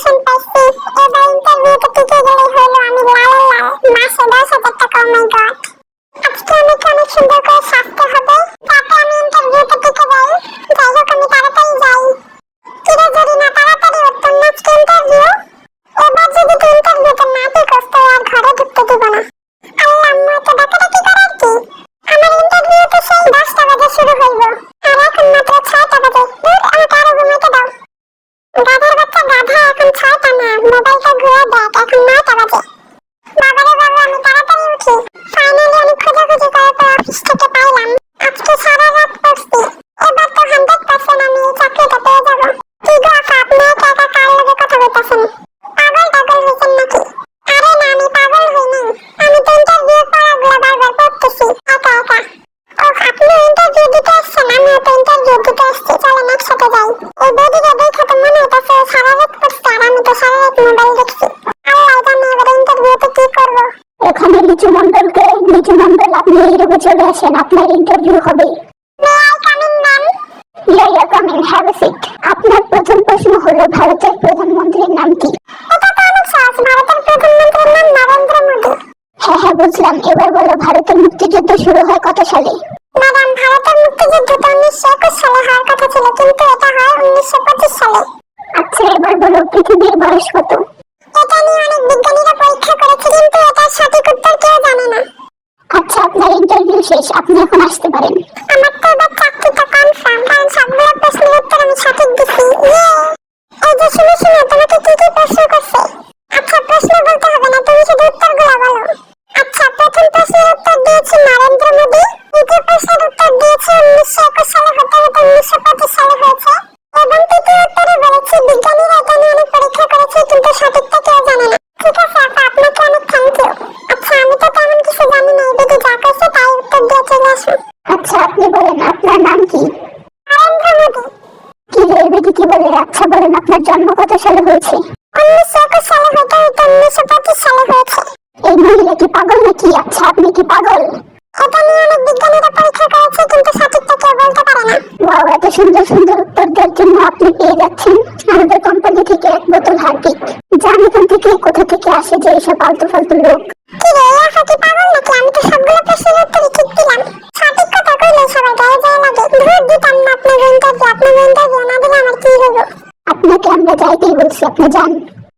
Promotion পাইছি, এবার ইন্টারভিউতে টিকে গেলেই হলো আমি লাল লাল, মাসে 10,000 টাকা। ও মাই গড, আজকে আমাকে অনেক সুন্দর করে সাজতে হবে, যাতে আমি ইন্টারভিউতে টিকে যাই। যাই হোক, আমি তাড়াতাড়ি যাই। কিরে জরিনা, তাড়াতাড়ি ওঠ, তোর না আজকে ইন্টারভিউ। এবার যদি তুই ইন্টারভিউতে না টিকস তো আর ঘরে ঢুকতে দিব না। আল্লাহ, আম্মু এত ডাকাডাকি করার কি? আমার ইন্টারভিউ তো সেই 10টা বাজে শুরু হইব, আর এখন মাত্র 6টা বাজে। দূর, আমাকে আরো ঘুমাইতে দাও। গাধার বাচ্চা গাধা, এখন 6টা না, মোবাইলটা ঘুরে দেখ, এখন 9টা বাজে। বাবারে বাবা, আমি তাড়াতাড়ি উঠি। ফাইনালি অনেক খোঁজাখুঁজি করার পর অফিস থেকে পাইলাম। আজকে সারা রাত পড়ছি, এবার তো 100% আমি এই চাকরিটা পেয়ে যাব। কি গো আপা, আপনি একা একা কার লগে কথা বলতেছেন? পাগল টাগল হয়েছেন নাকি? আরে না, আমি পাগল হই নাই, আমি তো ইন্টারভিউ পড়াগুলো বারবার পড়তেছি একা একা। ও, আপনি ইন্টারভিউ দিতে আসছেন? আমিও তো ইন্টারভিউ দিতে আসছি, চলেন একসাথে যাই। এই বডিটা দেখে তো মনে হইতেছে সারা রাত পড়ছে, আর আমি তো সারা রাত মোবাইল দেখছি। আল্লাহ জানে এবার ইন্টারভিউতে কি করবো। এখানে লিচু মন্ডল, আপনি এই রুমে চলে আসেন, আপনার ইন্টারভিউ হবে। May I come in ma'am? Coming, have a seat. আপনার প্রথম প্রশ্ন হলো, ভারতের প্রধানমন্ত্রীর নাম কি? এটা তো অনেক সহজ, ভারতের প্রধানমন্ত্রীর নাম নরেন্দ্র মোদী। হ্যাঁ বুঝলাম, এবার বলো ভারতের মুক্তিযুদ্ধ শুরু হয় কত সালে? ম্যাডাম, ভারতের মুক্তিযুদ্ধ তো 1921 সালে হওয়ার কথা ছিল, কিন্তু এটা হয় 1925 সালে। আচ্ছা, এবার বলো পৃথিবীর বয়স কত? এটা নিয়ে অনেক বিজ্ঞানীরা পরীক্ষা করেছে, কিন্তু এটার সঠিক উত্তর কেউ জানে না। আচ্ছা, আপনার ইন্টারভিউ শেষ, আপনি এখন আসতে পারেন। আমার তো এবার চাকরিটা কনফার্ম, কারণ সবগুলো প্রশ্নের উত্তর আমি সঠিক দিছি। এই যে শুনো শুনো, তোমাকে কি কি প্রশ্ন করছে? আচ্ছা, প্রশ্ন বলতে হবে না, তুমি শুধু উত্তরগুলো বলো। আচ্ছা, প্রথম প্রশ্নের উত্তর দিয়েছি নরেন্দ্র মোদী, দ্বিতীয় প্রশ্নের উত্তর দিয়েছি 1921 সালে হতে হতে 1925 সালে হয়েছে, এবং তৃতীয় উত্তরে বলেছি বিজ্ঞানীরা এটা নিয়ে অনেক পরীক্ষা করেছে, কিন্তু সঠিকটা কেউ জানে না। ঠিক আছে আপা, আপনাকে অনেক থ্যাংক ইউ। আচ্ছা, আমি তো তেমন কিছু জানি না, এদিকে যা করছে তাই উত্তর দিয়ে চলে আসুন। আচ্ছা, আপনি বলেন আপনার নাম কি? নরেন্দ্র মোদী। কি রে, এদিকে কি বলে? আচ্ছা বলেন আপনার জন্ম কত সালে হয়েছে? 1921 সালে হতে হতে 1925 সালে হয়েছে। এই মহিলা কি পাগল নাকি? আচ্ছা, আপনি কি পাগল? এটা নিয়ে অনেক বিজ্ঞানীরা পরীক্ষা করেছে, কিন্তু সঠিকটা কেউ বলতে পারে না। ওয়াও, এত সুন্দর সুন্দর উত্তর দেওয়ার জন্য আপনি পেয়ে যাচ্ছেন আমাদের কোম্পানি থেকে 1 বোতল হারপিক। জান এখান থেকে, কোথা থেকে আসে যে এইসব ফালতু ফালতু লোক। কি রে, এই আপা কি পাগল